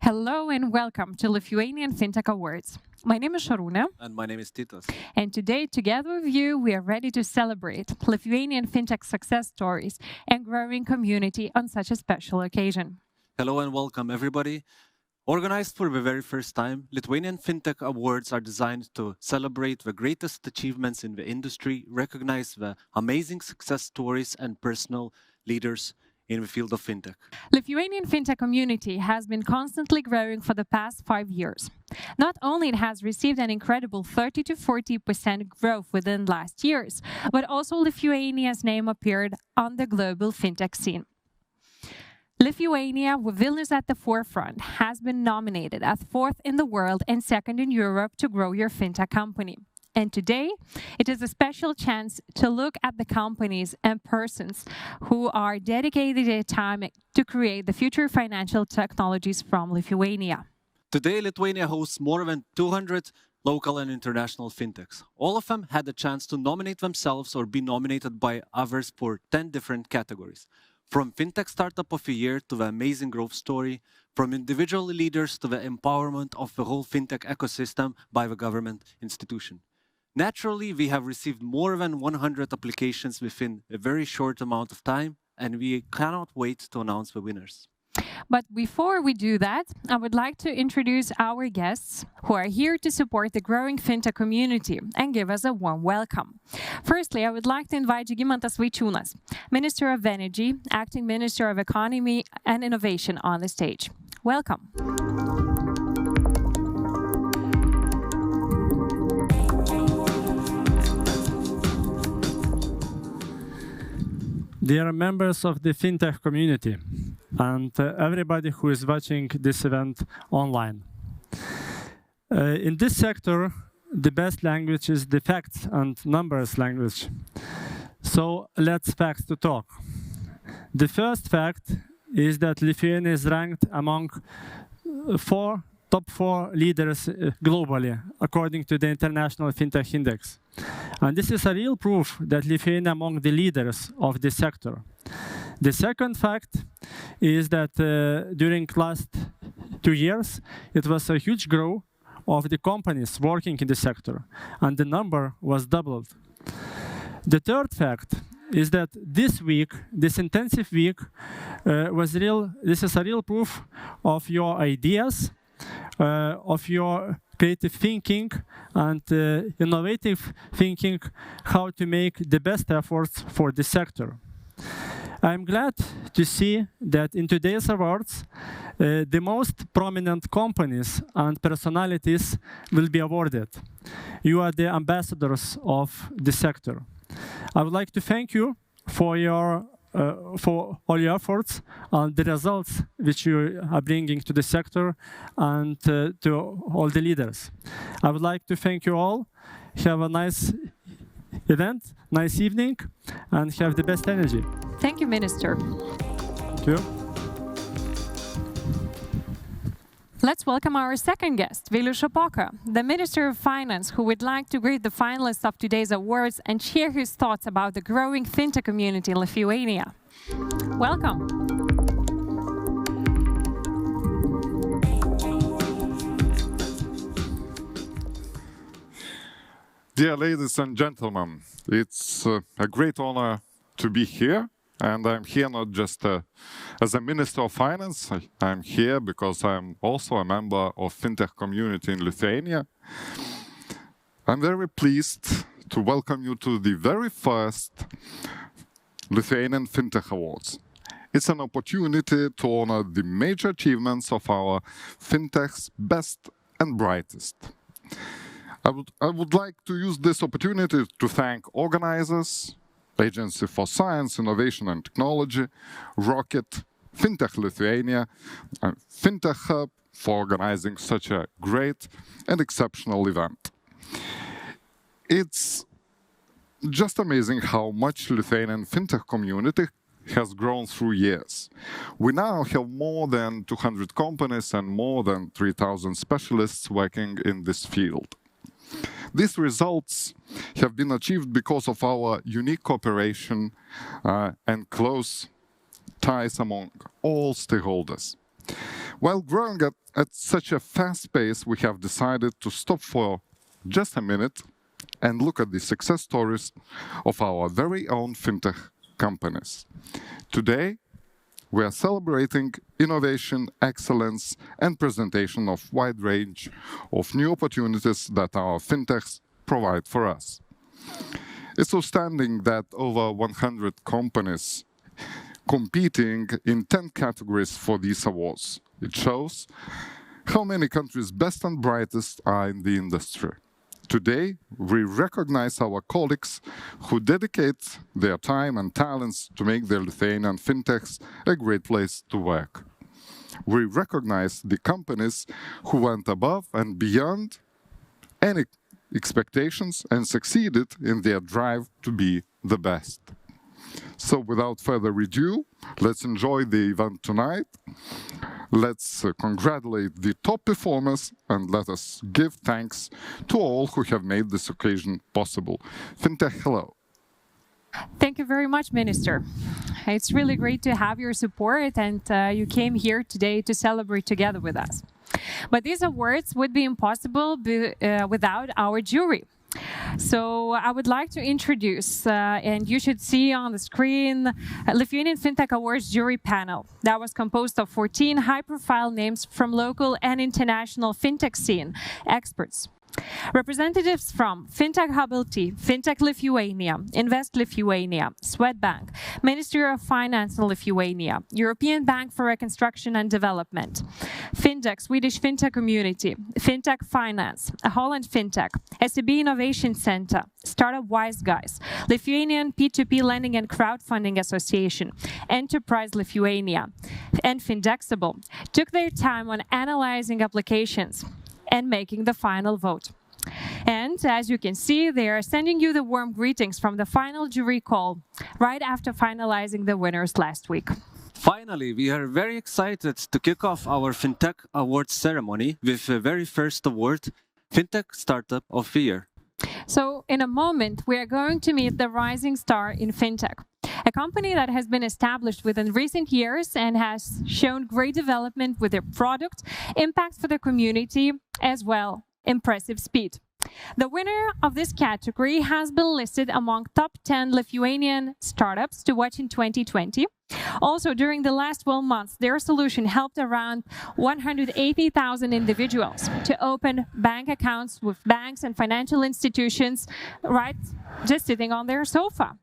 Hello and welcome to Lithuanian Fintech Awards. My name is Sharuna, And my name is Titas. and today, together with you, we are ready to celebrate Lithuanian Fintech success stories and growing community on such a special occasion. Hello and welcome, everybody. Organized for the very first time, Lithuanian Fintech Awards are designed to celebrate the greatest achievements in the industry, recognize the amazing success stories and personal leaders in the field of fintech. Lithuanian fintech community has been constantly growing for the past 5 years. Not only it has received an incredible 30 to 40% growth within last years, but also Lithuania's name appeared on the global fintech scene. Lithuania, with Vilnius at the forefront, has been nominated as fourth in the world and second in Europe to grow your fintech company. And today, it is a special chance to look at the companies and persons who are dedicated their time to create the future financial technologies from Lithuania. Today, Lithuania hosts more than 200 local and international fintechs. All of them had a chance to nominate themselves or be nominated by others for 10 different categories. From Fintech Startup of the Year to the Amazing Growth Story, from individual leaders to the empowerment of the whole fintech ecosystem by the government institution. Naturally, we have received more than 100 applications within a very short amount of time, and we cannot wait to announce the winners. But before we do that, I would like to introduce our guests who are here to support the growing fintech community and give us a warm welcome. Firstly, I would like to invite Žygimantas Vaičiūnas, Minister of Energy, Acting Minister of Economy and Innovation on the stage. Welcome. Dear members of the fintech community and everybody who is watching this event online. In this sector, the best language is the facts and numbers language. So let's facts to talk. The first fact is that Lithuania is ranked among top four leaders globally, according to the International Fintech Index. And this is a real proof that Lithuania among the leaders of this sector. The second fact is that during last 2 years, it was a huge growth of the companies working in the sector, and the number was doubled. The third fact is that this week, this intensive week, this is a real proof of your ideas, of your creative thinking and innovative thinking, how to make the best efforts for the sector. I'm glad to see that in today's awards, the most prominent companies and personalities will be awarded. You are the ambassadors of the sector. I would like to thank you for all your efforts and the results which you are bringing to the sector and to all the leaders. I would like to thank you all. Have a nice event, nice evening, and have the best energy. Thank you, Minister. Thank you. Let's welcome our second guest, Vilius Šapoka, the Minister of Finance, who would like to greet the finalists of today's awards and share his thoughts about the growing fintech community in Lithuania. Welcome. Dear ladies and gentlemen, it's a great honor to be here. And I'm here not just as a Minister of Finance, I'm here because I'm also a member of Fintech community in Lithuania. I'm very pleased to welcome you to the very first Lithuanian Fintech Awards. It's an opportunity to honor the major achievements of our Fintech's best and brightest. I would like to use this opportunity to thank organizers, Agency for Science, Innovation and Technology, Rocket, Fintech Lithuania, and Fintech Hub for organizing such a great and exceptional event. It's just amazing how much Lithuanian Fintech community has grown through years. We now have more than 200 companies and more than 3,000 specialists working in this field. These results have been achieved because of our unique cooperation and close ties among all stakeholders. While growing at such a fast pace, we have decided to stop for just a minute and look at the success stories of our very own fintech companies. Today, we are celebrating innovation, excellence, and presentation of wide range of new opportunities that our fintechs provide for us. It's outstanding that over 100 companies competing in 10 categories for these awards. It shows how many countries' best and brightest are in the industry. Today, we recognize our colleagues who dedicate their time and talents to make the Lithuanian fintechs a great place to work. We recognize the companies who went above and beyond any expectations and succeeded in their drive to be the best. So without further ado, let's enjoy the event tonight. Let's congratulate the top performers and let us give thanks to all who have made this occasion possible. Fintech, hello. Thank you very much, Minister. It's really great to have your support, and you came here today to celebrate together with us. But these awards would be impossible without our jury. So I would like to introduce, and you should see on the screen, Lithuanian Fintech Awards jury panel that was composed of 14 high-profile names from local and international fintech scene experts. Representatives from Fintech Hub LT, Fintech Lithuania, Invest Lithuania, Swedbank, Ministry of Finance in Lithuania, European Bank for Reconstruction and Development, Fintech, Swedish Fintech Community, Fintech Finance, Holland Fintech, SEB Innovation Center, Startup Wise Guys, Lithuanian P2P Lending and Crowdfunding Association, Enterprise Lithuania, and Findexable took their time on analyzing applications and making the final vote. And as you can see, they are sending you the warm greetings from the final jury call right after finalizing the winners last week. Finally, we are very excited to kick off our Fintech Awards ceremony with the very first award, Fintech Startup of the Year. So in a moment, we are going to meet the rising star in fintech, a company that has been established within recent years and has shown great development with their product, impact for the community, as well impressive speed. The winner of this category has been listed among top 10 Lithuanian startups to watch in 2020. Also, during the last 12 months, their solution helped around 180,000 individuals to open bank accounts with banks and financial institutions, right, just sitting on their sofa.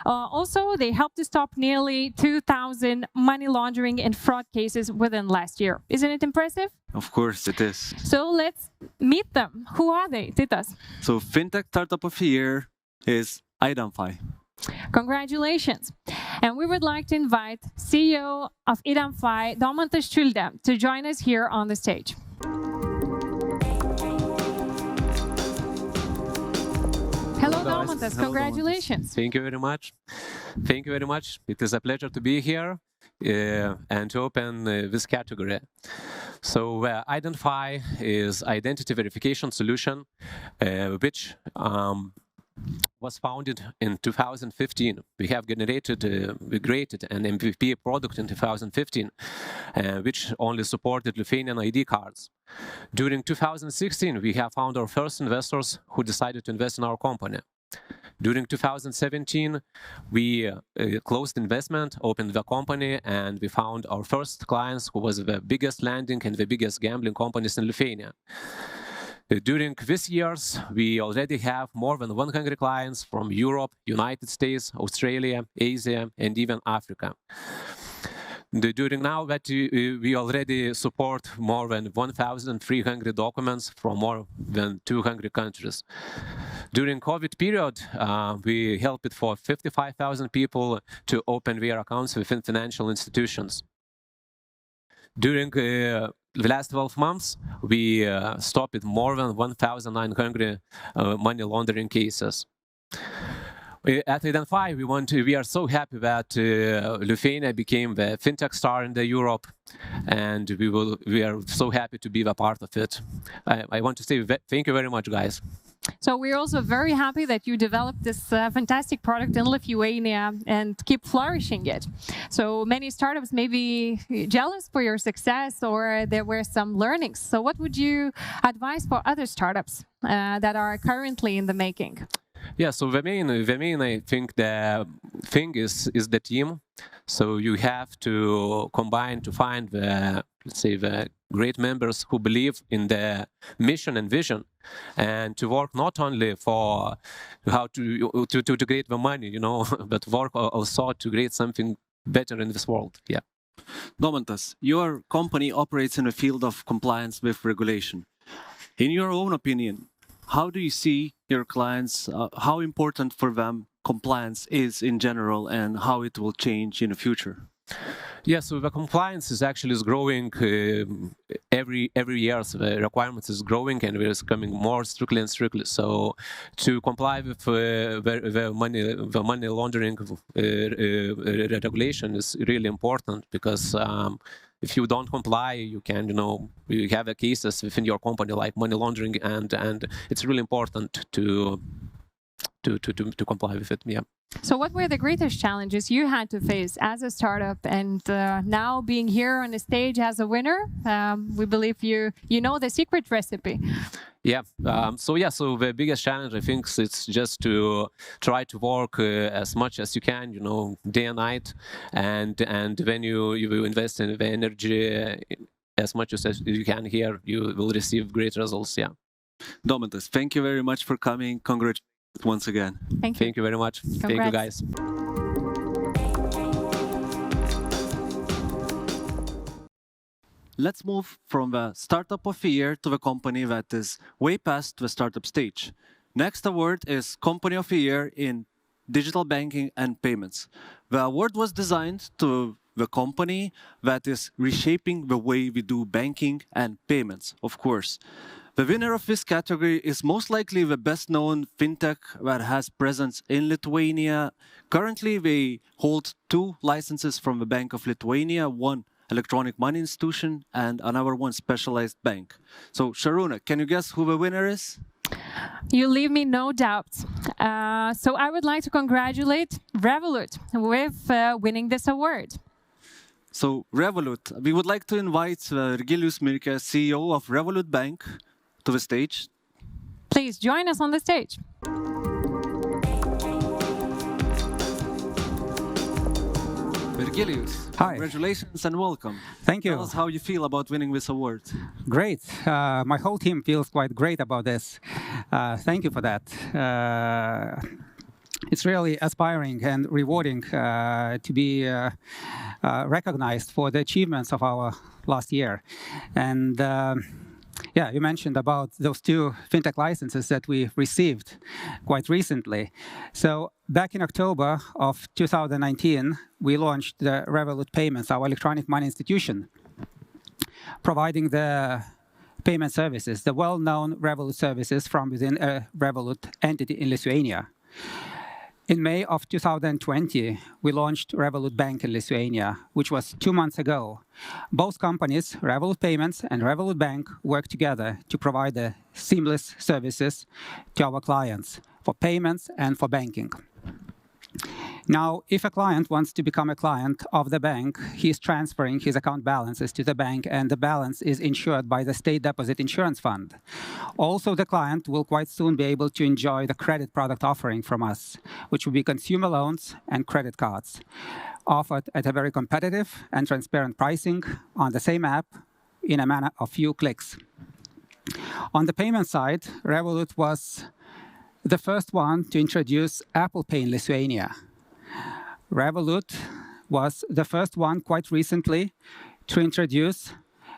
Also, they helped to stop nearly 2,000 money laundering and fraud cases within last year. Isn't it impressive? Of course it is. So let's meet them. Who are they? Titas. So Fintech Startup of the Year is Identify. Congratulations. And we would like to invite CEO of Identify, Domantas Čiulda, to join us here on the stage. Hello, Domantas. Congratulations. Thank you very much. Thank you very much. It is a pleasure to be here and to open this category. So Identify is identity verification solution, which was founded in 2015. We have we created an MVP product in 2015, which only supported Lithuanian ID cards. During 2016, we have found our first investors who decided to invest in our company. During 2017, we closed investment, opened the company, and we found our first clients, who was the biggest lending and the biggest gambling companies in Lithuania. During these years, we already have more than 100 clients from Europe, United States, Australia, Asia, and even Africa. During now that we already support more than 1,300 documents from more than 200 countries. During COVID period, we helped for 55,000 people to open their accounts within financial institutions. During the last 12 months, we stopped more than 1,900 money laundering cases. At Identify, we are so happy that Lithuania became the fintech star in Europe, and we are so happy to be a part of it. I want to say thank you very much, guys. So we're also very happy that you developed this fantastic product in Lithuania and keep flourishing it. So many startups may be jealous for your success, or there were some learnings. So what would you advise for other startups that are currently in the making? Yeah, so the main, I think the thing is the team. So you have to combine to find the, let's say, the great members who believe in the mission and vision, and to work not only for how to create the money, you know, but work also to create something better in this world. Yeah. Domantas, your company operates in a field of compliance with regulation. In your own opinion, how do you see your clients, how important for them compliance is in general, and how it will change in the future? Yeah, so the compliance is actually growing every year. So the requirements is growing, and it's coming more strictly and strictly. So to comply with the money laundering regulation is really important, because if you don't comply, you can, you have cases within your company like money laundering, and it's really important to comply with it. Yeah. So what were the greatest challenges you had to face as a startup, and now being here on the stage as a winner? We believe you know the secret recipe. Yeah. So the biggest challenge, I think, it's just to try to work as much as you can, day and night, and when you invest in the energy as much as you can here, you will receive great results. Yeah. Domantas, thank you very much for coming. Congratulations once again. Thank you. Thank you very much. Congrats. Thank you, guys. Let's move from the startup of the year to the company that is way past the startup stage. Next award is Company of the Year in Digital Banking and Payments. The award was designed to the company that is reshaping the way we do banking and payments, of course. The winner of this category is most likely the best-known fintech that has presence in Lithuania. Currently, they hold 2 licenses from the Bank of Lithuania, one electronic money institution and another one specialized bank. So, Sharuna, can you guess who the winner is? You leave me no doubt. So I would like to congratulate Revolut with winning this award. So, Revolut, we would like to invite Virgilijus Mirke, CEO of Revolut Bank, to the stage. Please join us on the stage. Virgilijus, Hi. Congratulations and welcome. Thank you. Tell us how you feel about winning this award. Great. My whole team feels quite great about this. Thank you for that. It's really aspiring and rewarding to be recognized for the achievements of our last year. And yeah, you mentioned about those 2 fintech licenses that we received quite recently. So back in October of 2019, we launched the Revolut Payments, our electronic money institution, providing the payment services, the well-known Revolut services from within a Revolut entity in Lithuania. In May of 2020, we launched Revolut Bank in Lithuania, which was 2 months ago. Both companies, Revolut Payments and Revolut Bank, work together to provide the seamless services to our clients for payments and for banking. Now, if a client wants to become a client of the bank, he's transferring his account balances to the bank, and the balance is insured by the State Deposit Insurance Fund. Also, the client will quite soon be able to enjoy the credit product offering from us, which will be consumer loans and credit cards, offered at a very competitive and transparent pricing on the same app in a matter of few clicks. On the payment side, Revolut was the first one to introduce Apple Pay in Lithuania. Revolut was the first one quite recently to introduce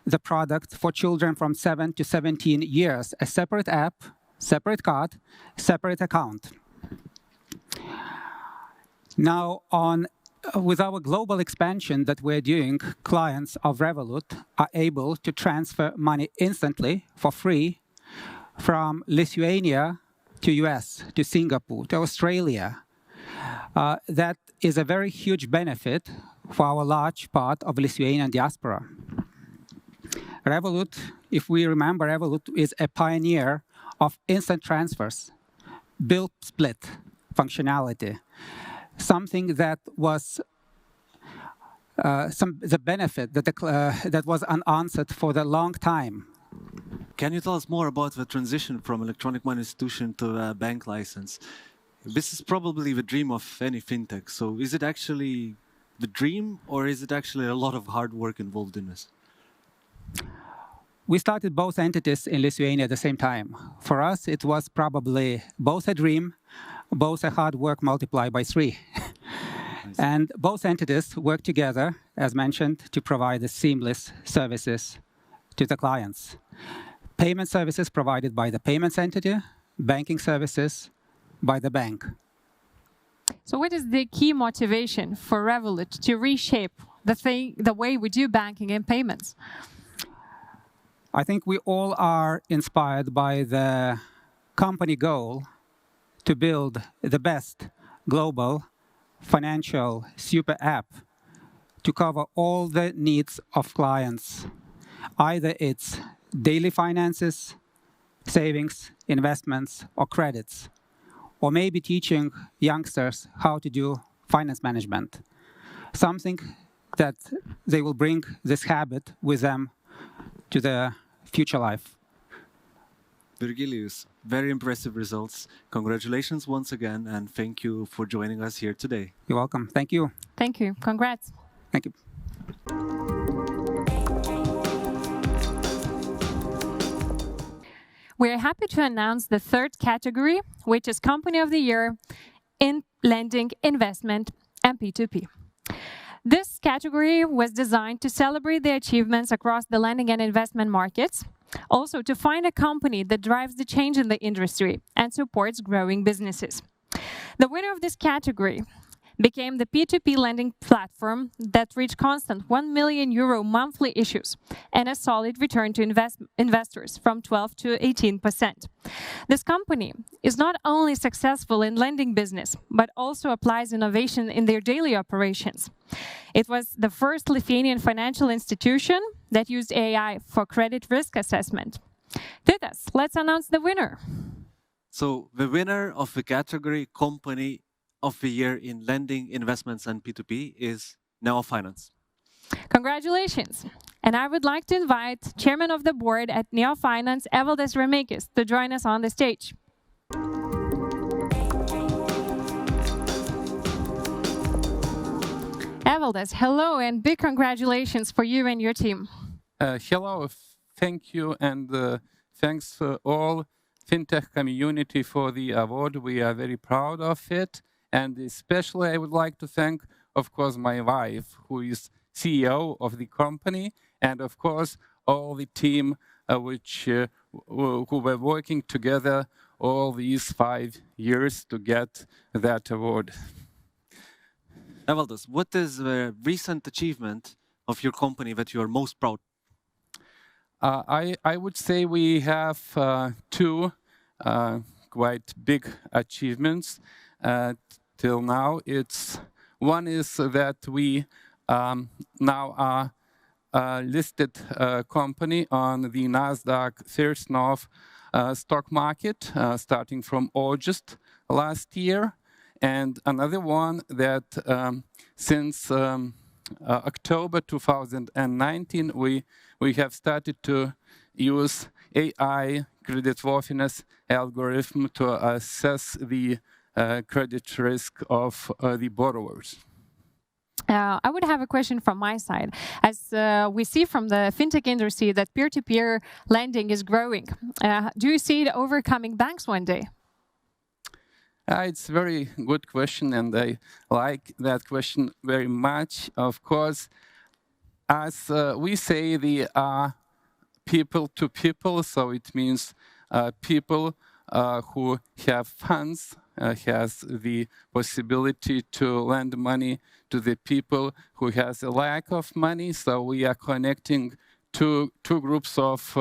the product for children from 7 to 17 years, a separate app, separate card, separate account. Now, with our global expansion that we're doing, clients of Revolut are able to transfer money instantly for free from Lithuania to US, to Singapore, to Australia. That is a very huge benefit for our large part of Lithuanian diaspora. Revolut, if we remember, Revolut is a pioneer of instant transfers, bill split functionality, something that was the benefit that was unanswered for the long time. Can you tell us more about the transition from electronic money institution to a bank license? This is probably the dream of any fintech. So is it actually the dream, or is it actually a lot of hard work involved in this? We started both entities in Lithuania at the same time. For us, it was probably both a dream, both a hard work multiplied by 3. And both entities work together, as mentioned, to provide the seamless services to the clients. Payment services provided by the payments entity, banking services by the bank. So what is the key motivation for Revolut to reshape the way we do banking and payments? I think we all are inspired by the company goal to build the best global financial super app to cover all the needs of clients. Either it's daily finances, savings, investments, or credits, or maybe teaching youngsters how to do finance management. Something that they will bring this habit with them to the future life. Virgilijus, very impressive results. Congratulations once again, and thank you for joining us here today. You're welcome. Thank you. Thank you. Congrats. Thank you. We're happy to announce the third category, which is Company of the Year in Lending, Investment, and P2P. This category was designed to celebrate the achievements across the lending and investment markets, also to find a company that drives the change in the industry and supports growing businesses. The winner of this category became the P2P lending platform that reached constant €1 million monthly issues and a solid return to investors from 12 to 18%. This company is not only successful in lending business, but also applies innovation in their daily operations. It was the first Lithuanian financial institution that used AI for credit risk assessment. Titas, let's announce the winner. So the winner of the category Company of the Year in Lending, Investments, and P2P is Neo Finance. Congratulations. And I would like to invite Chairman of the Board at Neo Finance, Evaldas Remeikis, to join us on the stage. Evaldas, hello, and big congratulations for you and your team. Hello, thank you, and thanks for all Fintech community for the award. We are very proud of it. And especially I would like to thank, of course, my wife, who is CEO of the company, and of course, all the team who were working together all these 5 years to get that award. Evaldas, what is the recent achievement of your company that you are most proud of? I would say we have 2 quite big achievements. Till now, one is that we now are a listed company on the Nasdaq First North stock market starting from August last year. And another one that since October 2019, we have started to use AI creditworthiness algorithm to assess the credit risk of the borrowers. I would have a question from my side. As we see from the fintech industry that peer-to-peer lending is growing, do you see it overcoming banks one day? It's a very good question, and I like that question very much. Of course, as we say, the people to people, so it means people who have funds, has the possibility to lend money to the people who has a lack of money. So we are connecting two groups of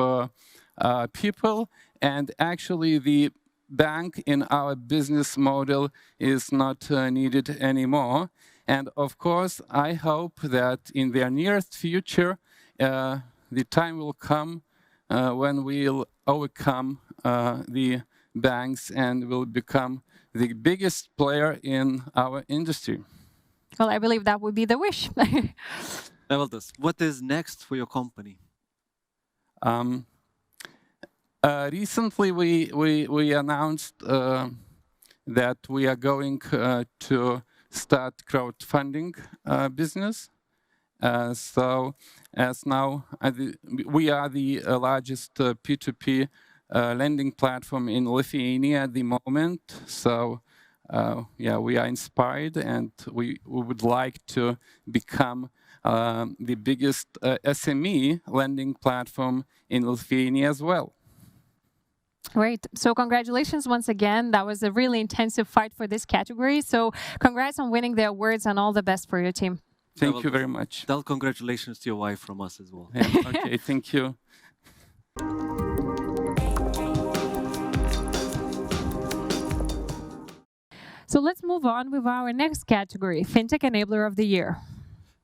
people, and actually the bank in our business model is not needed anymore. And of course, I hope that in the nearest future, the time will come when we'll overcome the banks and will become the biggest player in our industry. Well, I believe that would be the wish. Evaldas, what is next for your company? Recently, we announced that we are going to start crowdfunding business. So, as now we are the largest P2P lending platform in Lithuania at the moment. So, yeah, we are inspired, and we would like to become the biggest SME lending platform in Lithuania as well. Great. So congratulations once again. That was a really intensive fight for this category. So congrats on winning the awards and all the best for your team. Thank you very much. Tell congratulations to your wife from us as well. Yeah, okay, thank you. So let's move on with our next category, Fintech Enabler of the Year.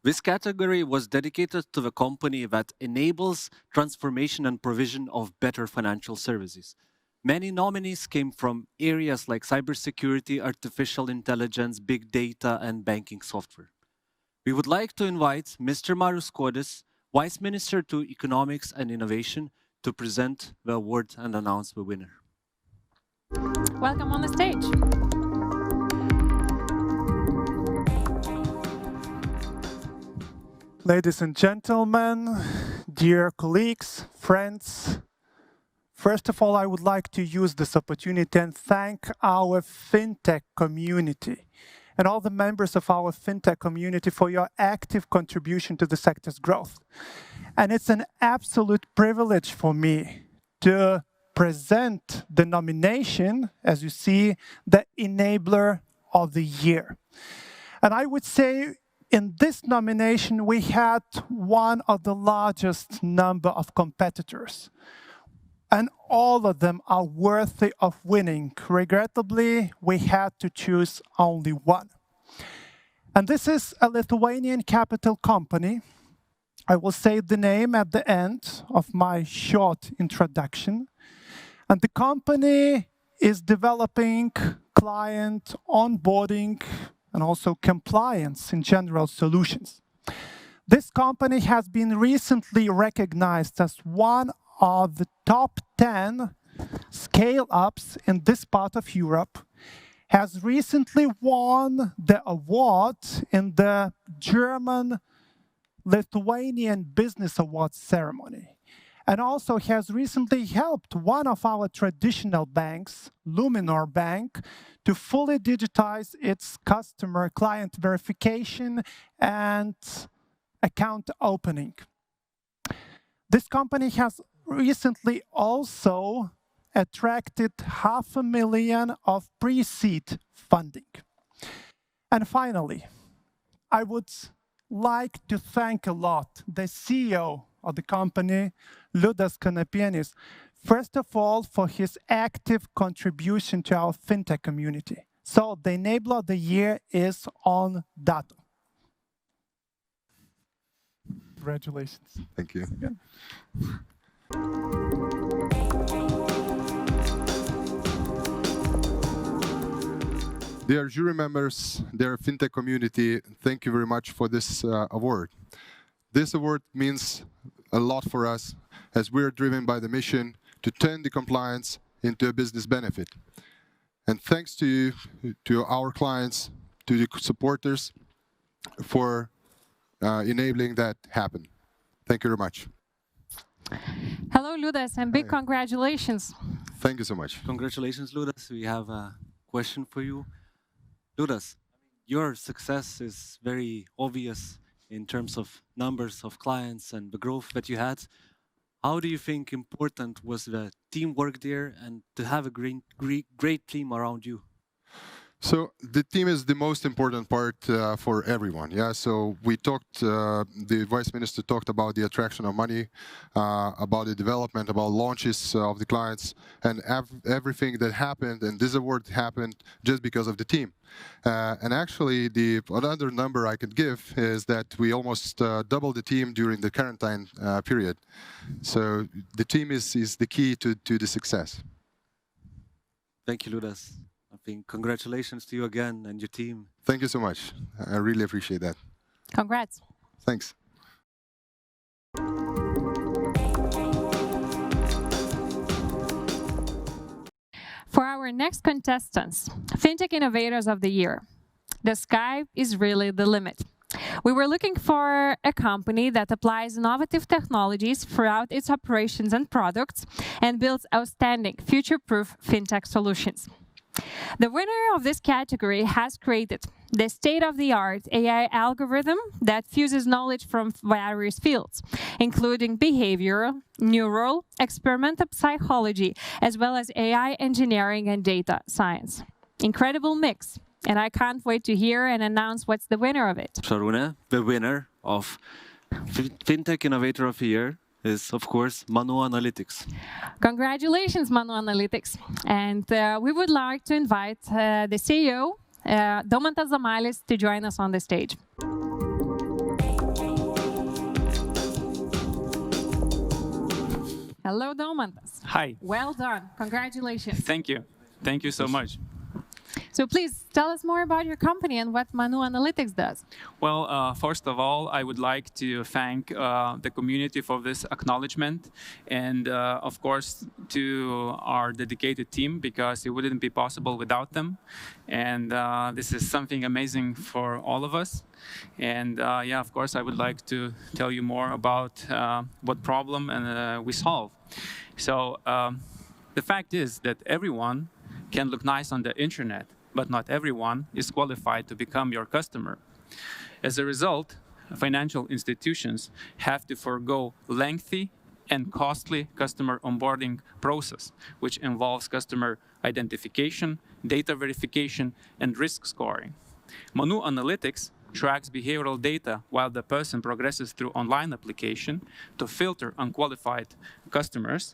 This category was dedicated to the company that enables transformation and provision of better financial services. Many nominees came from areas like cybersecurity, artificial intelligence, big data, and banking software. We would like to invite Mr. Marius Kodis, Vice Minister to Economics and Innovation, to present the award and announce the winner. Welcome on the stage. Ladies and gentlemen, dear colleagues, friends, first of all, I would like to use this opportunity and thank our FinTech community and all the members of our FinTech community for your active contribution to the sector's growth. And it's an absolute privilege for me to present the nomination, as you see, the Enabler of the Year. And I would say in this nomination, we had one of the largest number of competitors. And all of them are worthy of winning. Regrettably, we had to choose only one. And this is a Lithuanian capital company. I will say the name at the end of my short introduction. And the company is developing client onboarding and also compliance in general solutions. This company has been recently recognized as one of the top 10 scale-ups in this part of Europe, has recently won the award in the German Lithuanian Business Awards ceremony, and also has recently helped one of our traditional banks, Luminor Bank, to fully digitize its customer client verification and account opening. This company has recently also attracted 500,000 of pre-seed funding. And finally, I would like to thank a lot the CEO of the company, Liudas Kanapienis, first of all, for his active contribution to our FinTech community. So the Enabler of the Year is on Dato. Congratulations. Thank you. Again. Dear jury members, dear FinTech community, thank you very much for this award. This award means a lot for us as we're driven by the mission to turn the compliance into a business benefit. And thanks to you, to our clients, to the supporters for enabling that happen. Thank you very much. Hello, Liudas, and big congratulations. Thank you so much. Congratulations, Liudas. We have a question for you. Liudas, your success is very obvious in terms of numbers of clients and the growth that you had. How do you think important was the teamwork there and to have a great team around you? So the team is the most important part for everyone. Yeah. So we talked. The Vice Minister talked about the attraction of money, about the development, about launches of the clients, and everything that happened. And this award happened just because of the team. And actually, the another number I could give is that we almost doubled the team during the quarantine period. So the team is the key to the success. Thank you, Ludas. I think congratulations to you again and your team. Thank you so much. I really appreciate that. Congrats. Thanks. For our next contestants, Fintech Innovators of the Year, the sky is really the limit. We were looking for a company that applies innovative technologies throughout its operations and products and builds outstanding, future-proof fintech solutions. The winner of this category has created the state-of-the-art AI algorithm that fuses knowledge from various fields, including behavioral, neural, experimental psychology, as well as AI engineering and data science. Incredible mix. And I can't wait to hear and announce what's the winner of it. Šarūne, the winner of Fintech Innovator of the Year is, of course, Manu Analytics. Congratulations, Manu Analytics. And we would like to invite the CEO, Daumantas Zamalis, to join us on the stage. Hello, Daumantas. Hi. Well done. Congratulations. Thank you. Thank you so much. So please tell us more about your company and what Manu Analytics does. Well, first of all, I would like to thank the community for this acknowledgement and, of course, to our dedicated team, because it wouldn't be possible without them. And this is something amazing for all of us. And yeah, of course, I would like to tell you more about what problem we solve. So the fact is that everyone can look nice on the internet, but not everyone is qualified to become your customer. As a result, financial institutions have to forego lengthy and costly customer onboarding process, which involves customer identification, data verification, and risk scoring. Manu Analytics tracks behavioral data while the person progresses through online application to filter unqualified customers.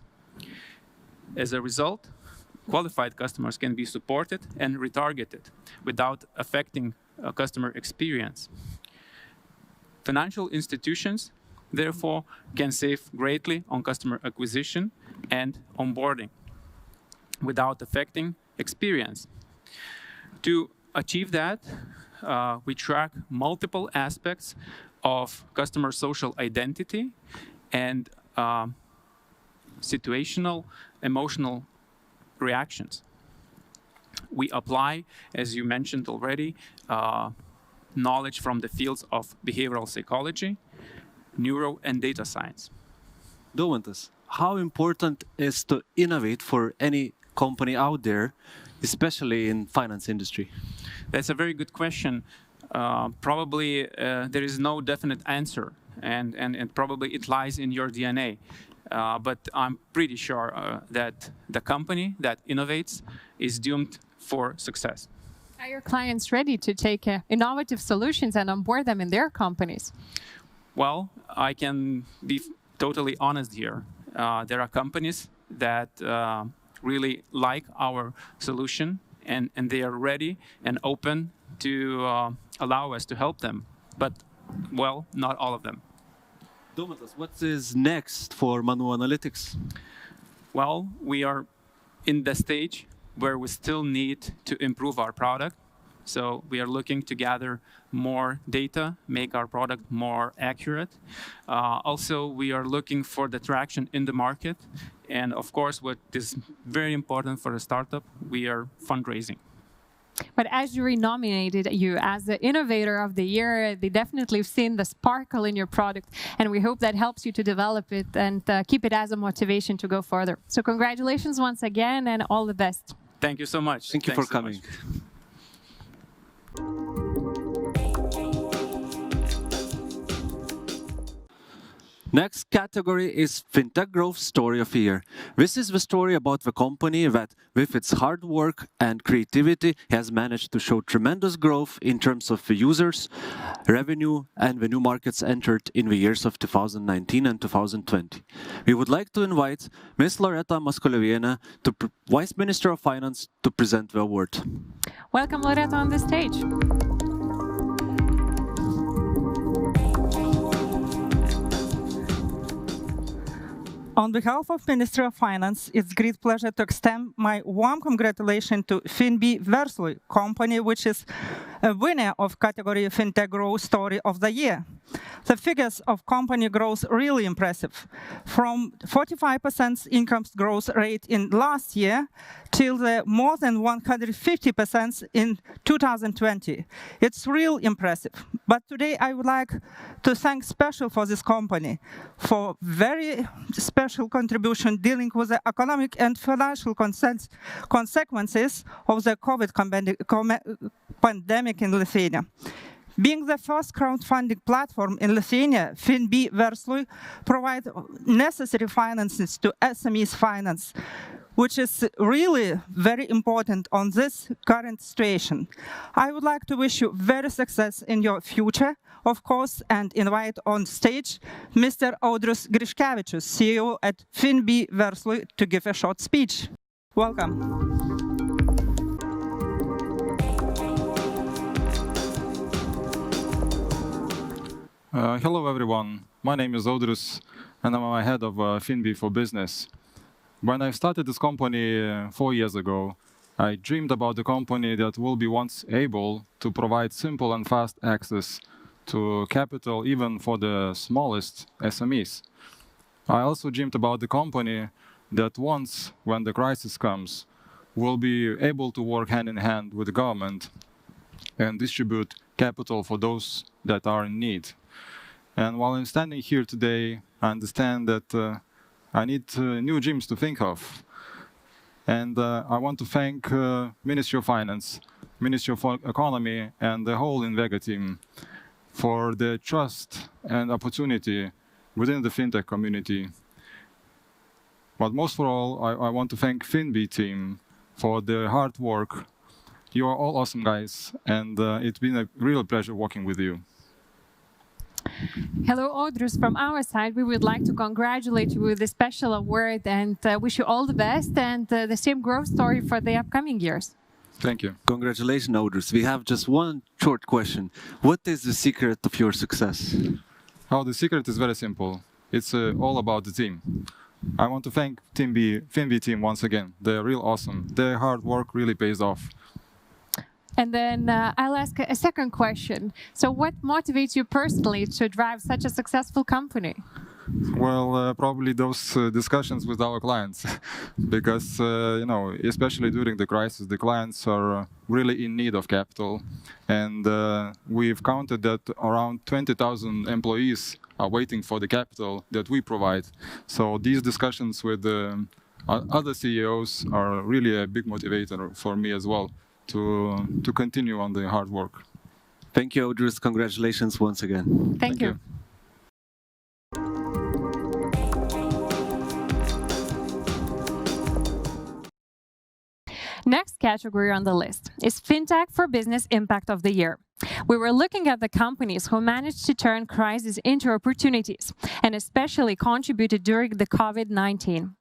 As a result, qualified customers can be supported and retargeted without affecting customer experience. Financial institutions, therefore, can save greatly on customer acquisition and onboarding without affecting experience. To achieve that, we track multiple aspects of customer social identity and situational, emotional reactions. We apply, as you mentioned already, knowledge from the fields of behavioral psychology, neuro, and data science. Daumantas, how important is to innovate for any company out there, especially in finance industry? That's a very good question. Probably there is no definite answer, and probably it lies in your DNA. But I'm pretty sure that the company that innovates is doomed for success. Are your clients ready to take innovative solutions and onboard them in their companies? Well, I can be totally honest here. There are companies that really like our solution, and they are ready and open to allow us to help them. But, well, not all of them. Daumantas, what is next for Manu Analytics? Well, we are in the stage where we still need to improve our product. So we are looking to gather more data, make our product more accurate. Also, we are looking for the traction in the market. And of course, what is very important for a startup, we are fundraising. But as you renominated you as the Innovator of the Year, they definitely have seen the sparkle in your product, and we hope that helps you to develop it and keep it as a motivation to go further. So congratulations once again, and all the best. Thank you so much. Thank you for coming. Next category is Fintech Growth Story of the Year. This is the story about the company that, with its hard work and creativity, has managed to show tremendous growth in terms of the users, revenue, and the new markets entered in the years of 2019 and 2020. We would like to invite Ms. Loreta Maskoliovienė, Vice Minister of Finance, to present the award. Welcome, Loreta, on the stage. On behalf of Ministry of Finance, it's great pleasure to extend my warm congratulations to FinB Verslui company, which is a winner of category FinTech Growth Story of the Year. The figures of company growth really impressive, from 45% income growth rate in last year till the more than 150% in 2020. It's real impressive. But today I would like to thank special for this company for very special contribution dealing with the economic and financial consequences of the COVID pandemic in Lithuania. Being the first crowdfunding platform in Lithuania, FinB Verslui provides necessary finances to SMEs finance, which is really very important on this current situation. I would like to wish you very success in your future, of course, and invite on stage Mr. Audrius Griškevičius, CEO at FinB Verslui, to give a short speech. Welcome. Hello everyone, my name is Audrius and I'm head of FinB for Business. When I started this company 4 years ago, I dreamed about a company that will be once able to provide simple and fast access to capital even for the smallest SMEs. I also dreamed about the company that once, when the crisis comes, will be able to work hand in hand with the government and distribute capital for those that are in need. And while I'm standing here today, I understand that I need new dreams to think of. And I want to thank Ministry of Finance, Ministry of Economy, and the whole Invega team for the trust and opportunity within the FinTech community. But most of all, I want to thank FinB team for their hard work. You are all awesome guys, and it's been a real pleasure working with you. Hello, Audrius. From our side, we would like to congratulate you with a special award and wish you all the best and the same growth story for the upcoming years. Thank you. Congratulations, Audrius. We have just one short question. What is the secret of your success? Oh, the secret is very simple. It's all about the team. I want to thank FinB team once again. They're real awesome. Their hard work really pays off. And then I'll ask a second question. So what motivates you personally to drive such a successful company? Well, probably those discussions with our clients, because, you know, especially during the crisis, the clients are really in need of capital. And we've counted that around 20,000 employees are waiting for the capital that we provide. So these discussions with other CEOs are really a big motivator for me as well to continue on the hard work. Thank you, Audrius. Congratulations once again. Thank you. Next category on the list is FinTech for Business Impact of the Year. We were looking at the companies who managed to turn crises into opportunities and especially contributed during the COVID-19.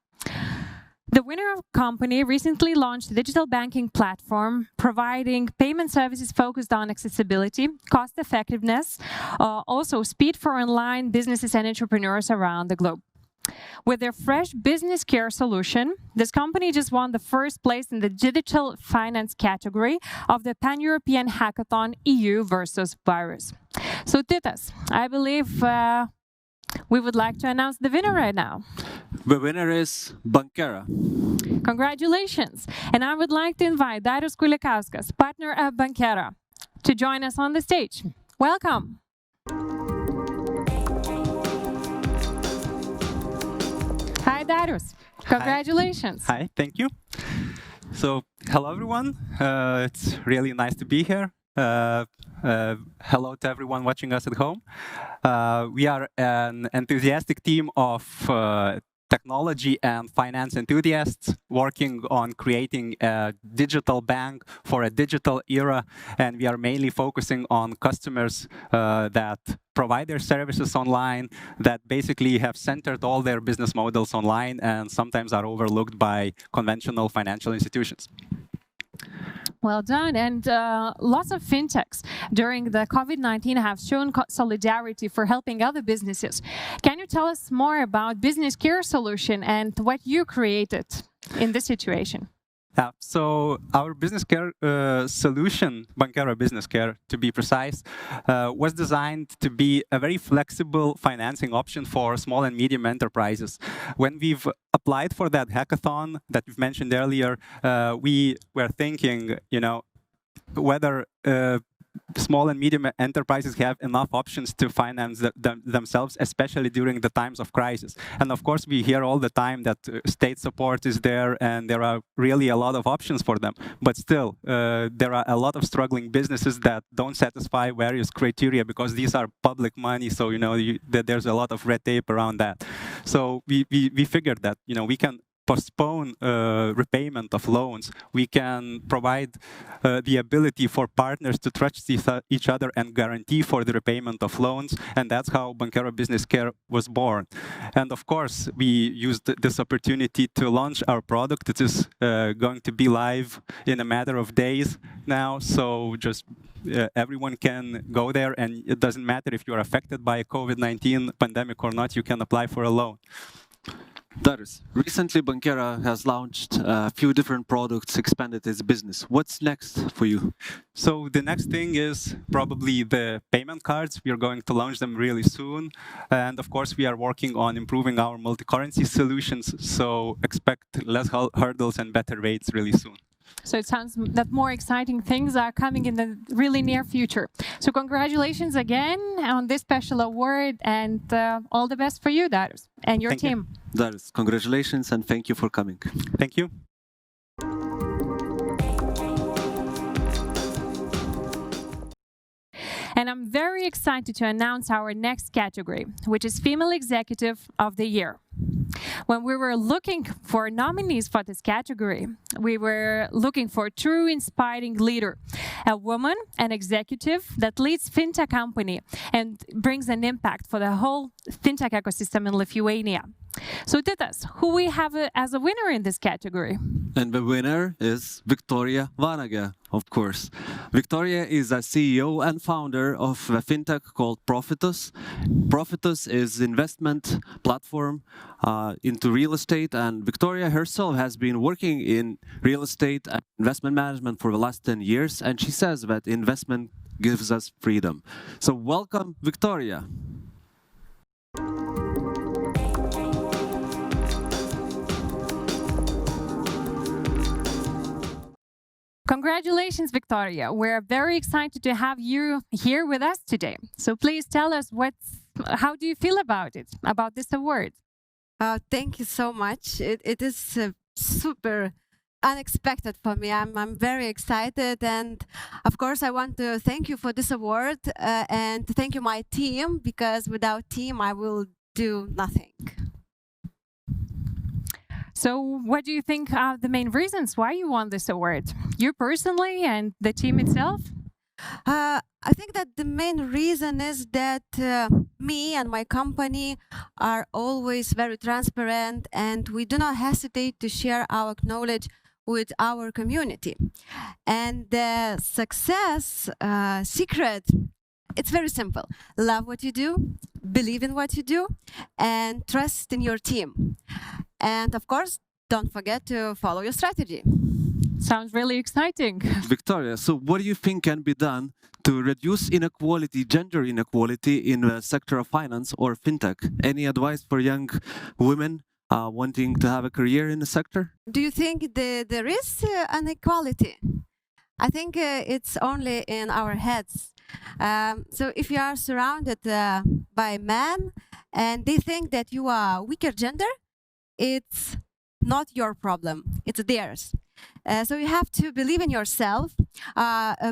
The winner of company recently launched a digital banking platform providing payment services focused on accessibility, cost effectiveness, also speed for online businesses and entrepreneurs around the globe. With their fresh business care solution, this company just won the first place in the digital finance category of the Pan-European Hackathon EU versus Virus. So Titas, I believe we would like to announce the winner right now. The winner is Bankera. Congratulations. And I would like to invite Darius Kulikauskas, partner at Bankera, to join us on the stage. Welcome. Hi, Darius. Congratulations. Hi, thank you. So, hello, everyone. It's really nice to be here. Hello to everyone watching us at home. We are an enthusiastic team of technology and finance enthusiasts working on creating a digital bank for a digital era, and we are mainly focusing on customers that provide their services online, that basically have centered all their business models online and sometimes are overlooked by conventional financial institutions. Well done. And lots of fintechs during the COVID-19 have shown solidarity for helping other businesses. Can you tell us more about Business Care solution and what you created in this situation? Yeah, so our business care solution, Bankera Business Care to be precise, was designed to be a very flexible financing option for small and medium enterprises. When we've applied for that hackathon that you've mentioned earlier, we were thinking, whether small and medium enterprises have enough options to finance themselves, especially during the times of crisis. And of course, we hear all the time that state support is there and there are really a lot of options for them. But still, there are a lot of struggling businesses that don't satisfy various criteria because these are public money. So, that there's a lot of red tape around that. So we figured that, we can postpone repayment of loans. We can provide the ability for partners to trust each other and guarantee for the repayment of loans. And that's how Bankera Business Care was born. And of course, we used this opportunity to launch our product. It is going to be live in a matter of days now. So just everyone can go there, and it doesn't matter if you're affected by a COVID-19 pandemic or not, you can apply for a loan. Darius, recently Bankera has launched a few different products, expanded its business. What's next for you? So the next thing is probably the payment cards. We are going to launch them really soon. And of course, we are working on improving our multi-currency solutions. So expect less hurdles and better rates really soon. So it sounds that more exciting things are coming in the really near future. So congratulations again on this special award, and all the best for you, Darius, and your team. Darius, congratulations and thank you for coming. Thank you. And I'm very excited to announce our next category, which is Female Executive of the Year. When we were looking for nominees for this category, we were looking for a true inspiring leader, a woman, an executive that leads fintech company and brings an impact for the whole fintech ecosystem in Lithuania. So Titas, who we have as a winner in this category? And the winner is Victoria Vanage, of course. Victoria is a CEO and founder of a fintech called Profitus. Profitus is investment platform into real estate, and Victoria herself has been working in real estate and investment management for the last 10 years, and she says that investment gives us freedom. So welcome, Victoria. Congratulations, Victoria. We're very excited to have you here with us today. So please tell us how do you feel about it, about this award? Thank you so much. It is super unexpected for me. I'm very excited, and of course I want to thank you for this award and to thank you my team, because without team I will do nothing. So what do you think are the main reasons why you won this award? You personally and the team itself? I think that the main reason is that me and my company are always very transparent, and we do not hesitate to share our knowledge with our community. And the success secret, it's very simple. Love what you do, believe in what you do, and trust in your team. And of course, don't forget to follow your strategy. Sounds really exciting. Victoria, so what do you think can be done to reduce inequality, gender inequality in the sector of finance or fintech? Any advice for young women wanting to have a career in the sector? Do you think there is inequality? I think it's only in our heads. So if you are surrounded by men and they think that you are weaker gender, it's not your problem, it's theirs. So you have to believe in yourself,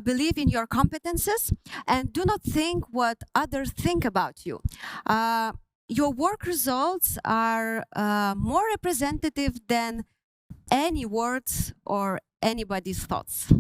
believe in your competences, and do not think what others think about you. Your work results are more representative than any words or anybody's thoughts.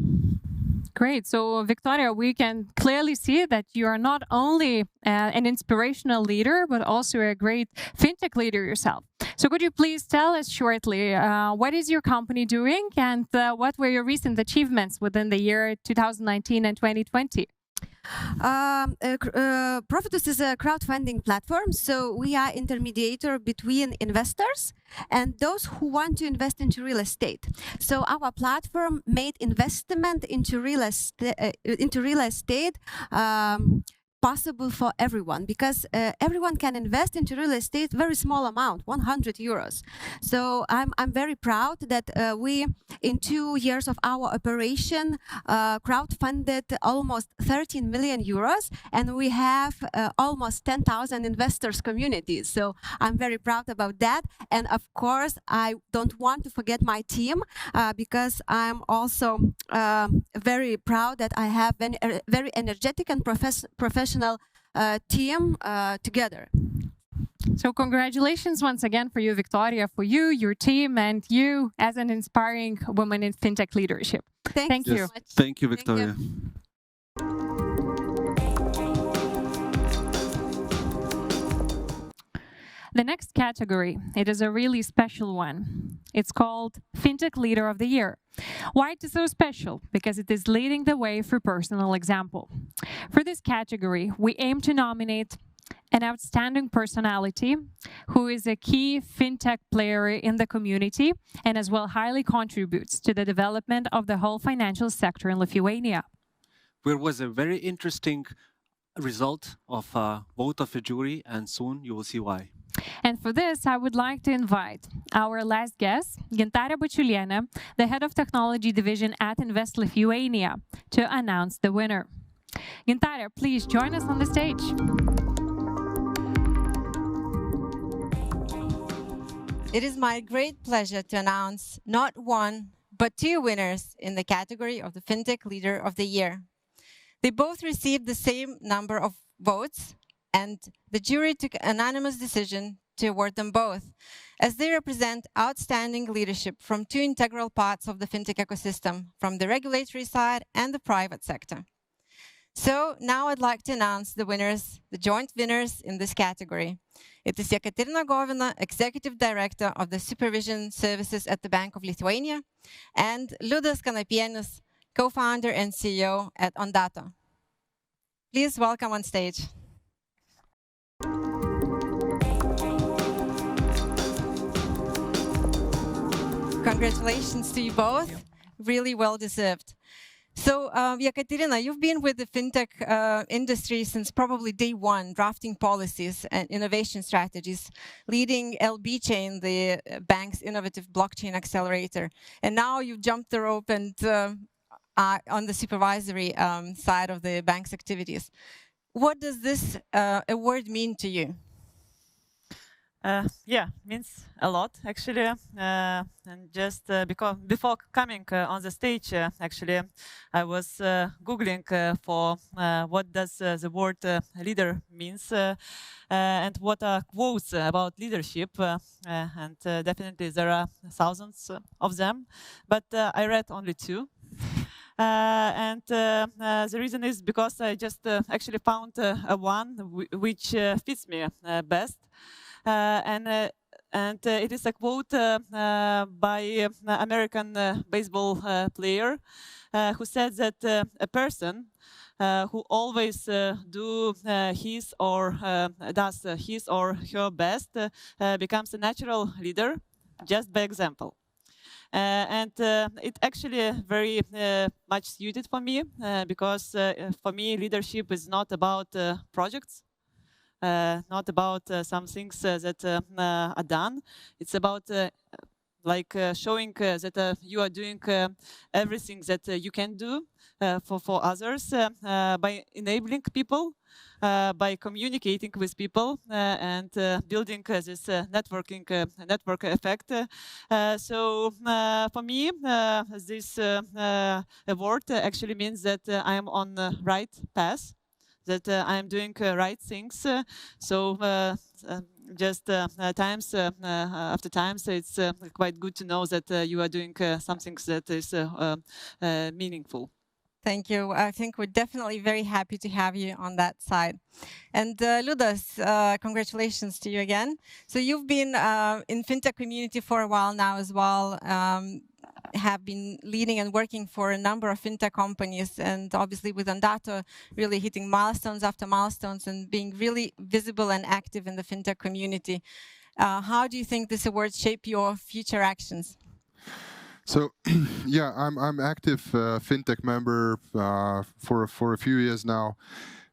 Great. So, Victoria, we can clearly see that you are not only an inspirational leader, but also a great fintech leader yourself. So, could you please tell us shortly what is your company doing and what were your recent achievements within the year 2019 and 2020? Profitus is a crowdfunding platform, so we are intermediator between investors and those who want to invest into real estate. So our platform made investment into real estate possible for everyone, because everyone can invest into real estate, very small amount, 100 euros. So I'm very proud that we, in 2 years of our operation, crowdfunded almost 13 million euros, and we have almost 10,000 investors communities. So I'm very proud about that. And of course, I don't want to forget my team, because I'm also very proud that I have a very energetic and professional team together. So congratulations once again for you, Victoria, for you, your team, and you as an inspiring woman in fintech leadership. Thank you. Yes. Thank you, Victoria. Thank you. The next category, it is a really special one. It's called Fintech Leader of the Year. Why it is so special? Because it is leading the way for personal example. For this category, we aim to nominate an outstanding personality who is a key fintech player in the community and as well highly contributes to the development of the whole financial sector in Lithuania. There was a very interesting result of a vote of a jury, and soon you will see why. And for this, I would like to invite our last guest, Gintarė Bačiulienė, the head of technology division at Invest Lithuania, to announce the winner. Gintarė, please join us on the stage. It is my great pleasure to announce not one, but 2 winners in the category of the Fintech Leader of the Year. They both received the same number of votes, and the jury took an unanimous decision to award them both, as they represent outstanding leadership from 2 integral parts of the fintech ecosystem, from the regulatory side and the private sector. So now I'd like to announce the winners, the joint winners in this category. It is Jekaterina Govina, Executive Director of the Supervision Services at the Bank of Lithuania, and Liudas Kanapienis, Co-founder and CEO at Ondato. Please welcome on stage. Congratulations to you both, really well deserved. So, Yekaterina, you've been with the fintech industry since probably day one, drafting policies and innovation strategies, leading LB Chain, the bank's innovative blockchain accelerator. And now you've jumped the rope and on the supervisory side of the bank's activities. What does this award mean to you? Yeah, means a lot actually, and just because before coming on the stage, actually, I was googling for what does the word leader means and what are quotes about leadership, and definitely there are thousands of them, but I read only 2. And the reason is because I just actually found one which fits me best. And it is a quote by American baseball player who said that a person who always does his or her best becomes a natural leader just by example. And it actually very much suited for me because for me leadership is not about projects. Not about some things that are done. It's about showing that you are doing everything that you can do for others by enabling people, by communicating with people and building this network effect. So for me, this award actually means that I am on the right path, that I am doing right things. So just times after times, it's quite good to know that you are doing something that is meaningful. Thank you. I think we're definitely very happy to have you on that side. And Liudas, congratulations to you again. So you've been in fintech community for a while now as well, have been leading and working for a number of fintech companies, and obviously with Ondato really hitting milestones after milestones and being really visible and active in the fintech community. How do you think this award shape your future actions? So, yeah, I'm active fintech member for a few years now,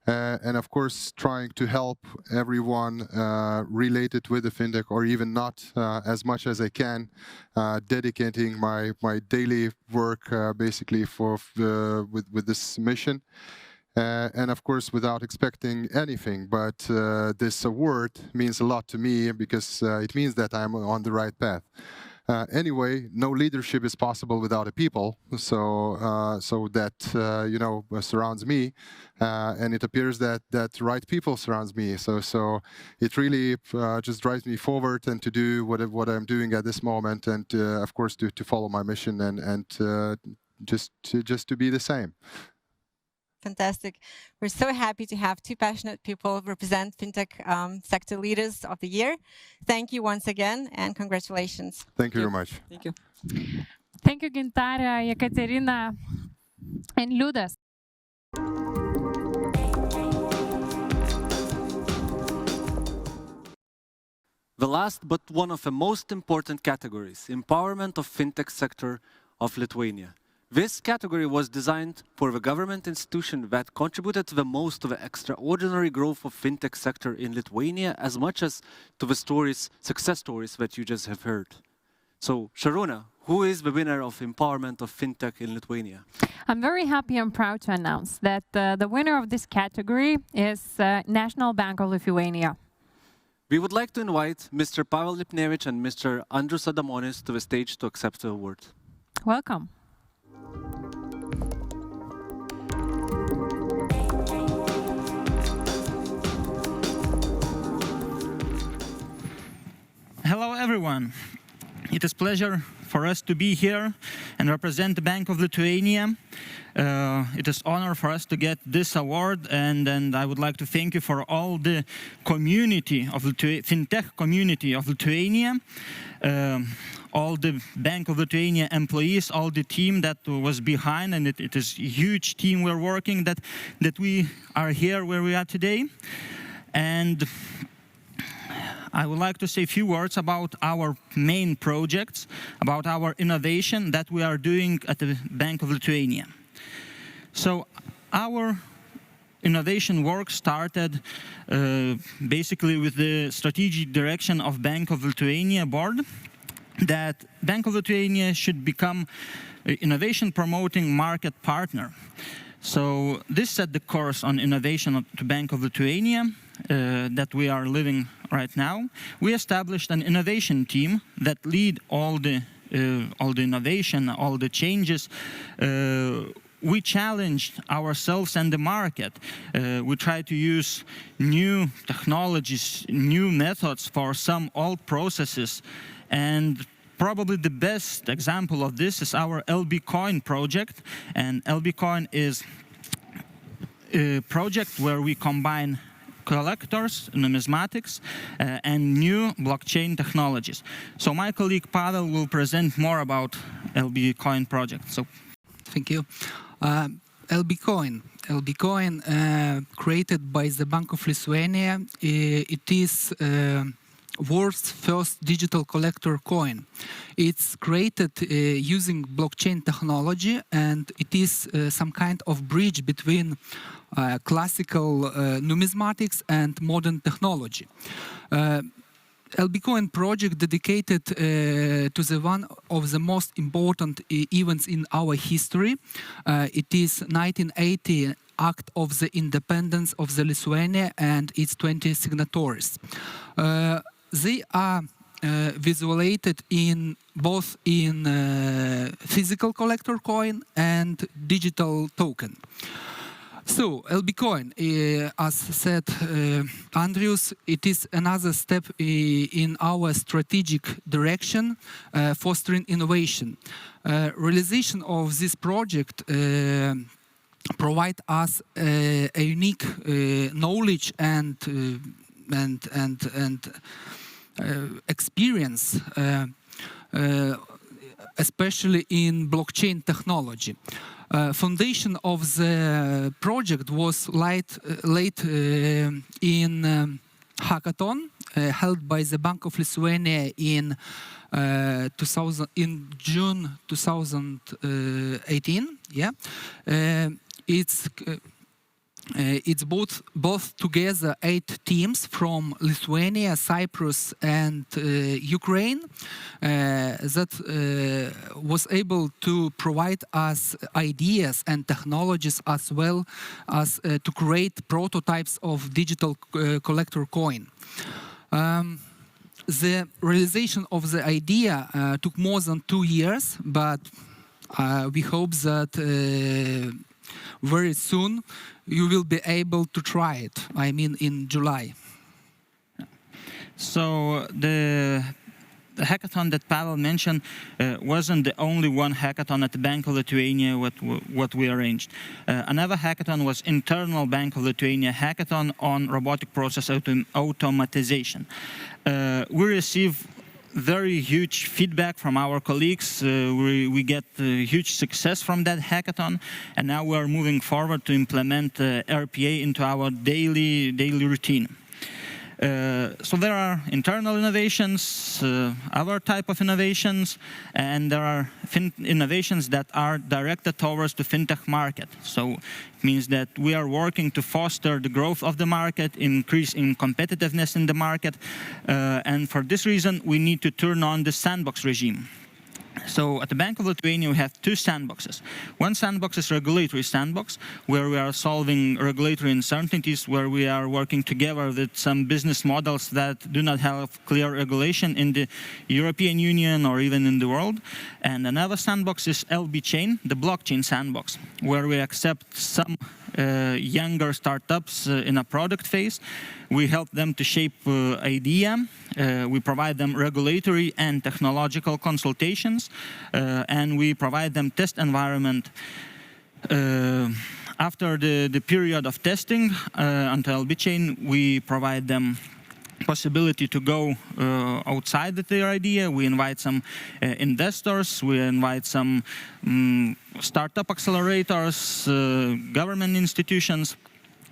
and of course trying to help everyone related with the fintech, or even not, as much as I can, dedicating my daily work basically with this mission. And of course, without expecting anything, but this award means a lot to me because it means that I'm on the right path. Anyway, no leadership is possible without a people, so that surrounds me, and it appears that right people surrounds me. So it really just drives me forward and to do what I'm doing at this moment, and of course to follow my mission and just to be the same. Fantastic. We're so happy to have two passionate people represent fintech sector leaders of the year. Thank you once again and congratulations. Thank you very much. Thank you. Thank you, Gintara, Ekaterina, and Liudas. The last but one of the most important categories, empowerment of fintech sector of Lithuania. This category was designed for the government institution that contributed the most to the extraordinary growth of fintech sector in Lithuania, as much as to the success stories that you just have heard. So, Sharuna, who is the winner of empowerment of fintech in Lithuania? I'm very happy and proud to announce that the winner of this category is National Bank of Lithuania. We would like to invite Mr. Pavel Lipnevich and Mr. Andrius Adamonis to the stage to accept the award. Welcome. Hello, everyone. It is a pleasure for us to be here and represent the Bank of Lithuania. It is an honor for us to get this award, and I would like to thank you for all the community of fintech community of Lithuania, all the Bank of Lithuania employees, all the team that was behind, and it is a huge team we're working that we are here where we are today. And I would like to say a few words about our main projects, about our innovation that we are doing at the Bank of Lithuania. So our innovation work started basically with the strategic direction of Bank of Lithuania board, that Bank of Lithuania should become an innovation promoting market partner. So this set the course on innovation to Bank of Lithuania that we are living right now. We established an innovation team that lead all the innovation, all the changes. We challenged ourselves and the market. We tried to use new technologies, new methods for some old processes. And probably the best example of this is our LB Coin project. And LB Coin is a project where we combine collectors, numismatics, and new blockchain technologies. So my colleague Pavel will present more about LB Coin project. So, thank you. LB Coin. LB Coin, created by the Bank of Lithuania, it is world's first digital collector coin. It's created using blockchain technology, and it is some kind of bridge between classical numismatics and modern technology. LB Coin project dedicated to the one of the most important events in our history. It is 1980 Act of the Independence of the Lithuania and its 20 signatories. They are visualized in both in physical collector coin and digital token. So, LB Coin, as said Andrius, it is another step in our strategic direction, fostering innovation. Realization of this project provide us a unique knowledge and experience, especially in blockchain technology. Foundation of the project was laid in hackathon held by the Bank of Lithuania in June 2018. Yeah, it's both together 8 teams from Lithuania, Cyprus, and Ukraine that was able to provide us ideas and technologies as well as to create prototypes of digital collector coin. The realization of the idea took more than 2 years, but we hope that very soon you will be able to try it, I mean in July. So the hackathon that Pavel mentioned wasn't the only one hackathon at the Bank of Lithuania what we arranged. Another hackathon was internal Bank of Lithuania hackathon on robotic process automatization. We received very huge feedback from our colleagues. We get huge success from that hackathon, and now we are moving forward to implement RPA into our daily routine. So there are internal innovations, other type of innovations, and there are innovations that are directed towards the fintech market. So it means that we are working to foster the growth of the market, increase in competitiveness in the market, and for this reason we need to turn on the sandbox regime. So at the Bank of Lithuania, we have 2 sandboxes. One sandbox is regulatory sandbox, where we are solving regulatory uncertainties, where we are working together with some business models that do not have clear regulation in the European Union or even in the world. And another sandbox is LB Chain, the blockchain sandbox, where we accept some younger startups in a product phase. We help them to shape idea. We provide them regulatory and technological consultations, and we provide them test environment. After the period of testing until BitChain, we provide them possibility to go outside of their idea. We invite some investors, we invite some startup accelerators, government institutions,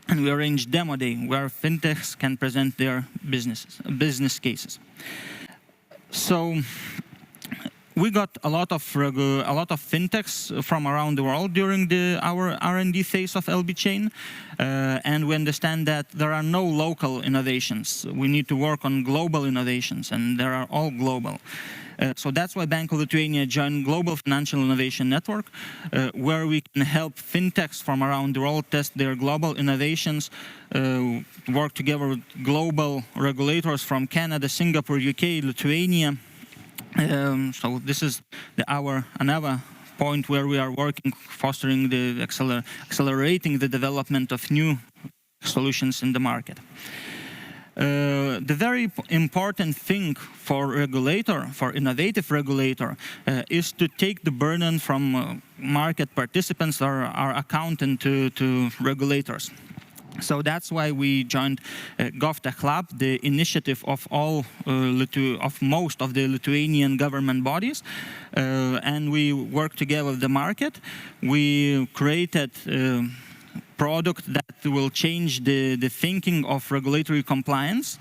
and we arrange demo day where fintechs can present their business cases. So we got a lot of fintechs from around the world during our R&D phase of LB Chain, and we understand that there are no local innovations. We need to work on global innovations, and they are all global. So that's why Bank of Lithuania joined Global Financial Innovation Network, where we can help fintechs from around the world test their global innovations, work together with global regulators from Canada, Singapore, UK, Lithuania. So this is another point where we are working, fostering accelerating the development of new solutions in the market. The very important thing for innovative regulator, is to take the burden from market participants or our accountant to regulators. So that's why we joined GovTech Lab, the initiative of most of the Lithuanian government bodies, and we work together with the market. We created product that will change the thinking of regulatory compliance,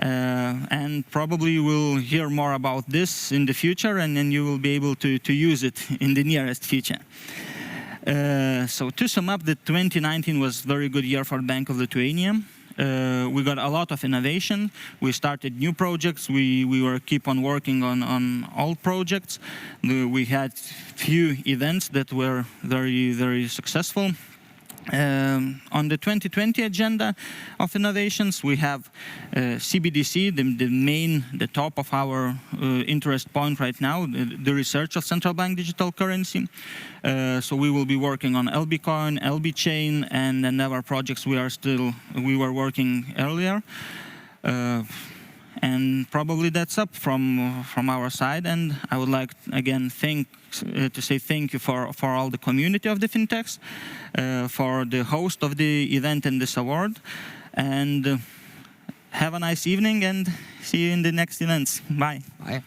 and probably we'll hear more about this in the future, and then you will be able to use it in the nearest future. So to sum up, the 2019 was a very good year for Bank of Lithuania. We got a lot of innovation. We started new projects. We keep on working on old projects. We had few events that were very, very successful. On the 2020 agenda of innovations, we have CBDC, the top of our interest point right now, the research of central bank digital currency. So we will be working on LB Coin, LB Chain, and another projects we were working earlier. And probably that's up from our side. And I would like, again, to say thank you for all the community of the fintechs, for the host of the event and this award. And have a nice evening and see you in the next events. Bye. Bye.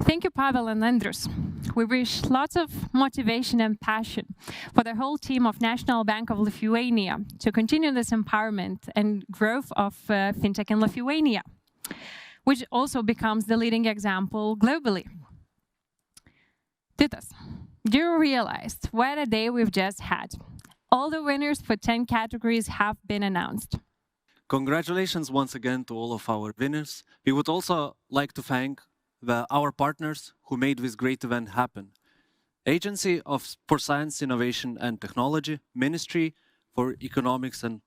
Thank you, Pavel and Andrus. We wish lots of motivation and passion for the whole team of National Bank of Lithuania to continue this empowerment and growth of fintech in Lithuania, which also becomes the leading example globally. Titas, do you realize what a day we've just had? All the winners for 10 categories have been announced. Congratulations once again to all of our winners. We would also like to thank our partners who made this great event happen. Agency for Science, Innovation and Technology, Ministry for Economics and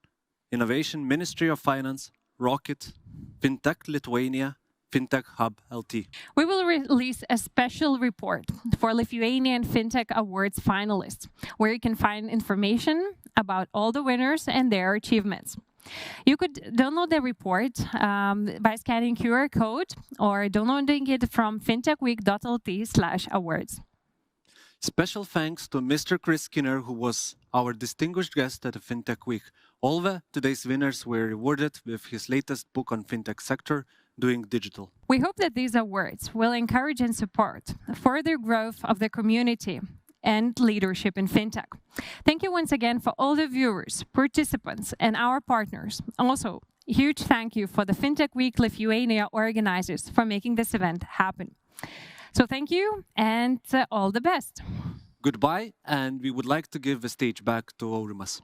Innovation, Ministry of Finance, Rocket, Fintech Lithuania, Fintech Hub LT. We will release a special report for Lithuanian Fintech Awards finalists, where you can find information about all the winners and their achievements. You could download the report by scanning QR code or downloading it from fintechweek.lt/awards. Special thanks to Mr. Chris Skinner, who was our distinguished guest at the Fintech Week. All today's winners were rewarded with his latest book on fintech sector, Doing Digital. We hope that these awards will encourage and support further growth of the community and leadership in fintech. Thank you once again for all the viewers, participants, and our partners. Also, huge thank you for the Fintech Week Lithuania organizers for making this event happen. So thank you and all the best. Goodbye, and we would like to give the stage back to Aurimas.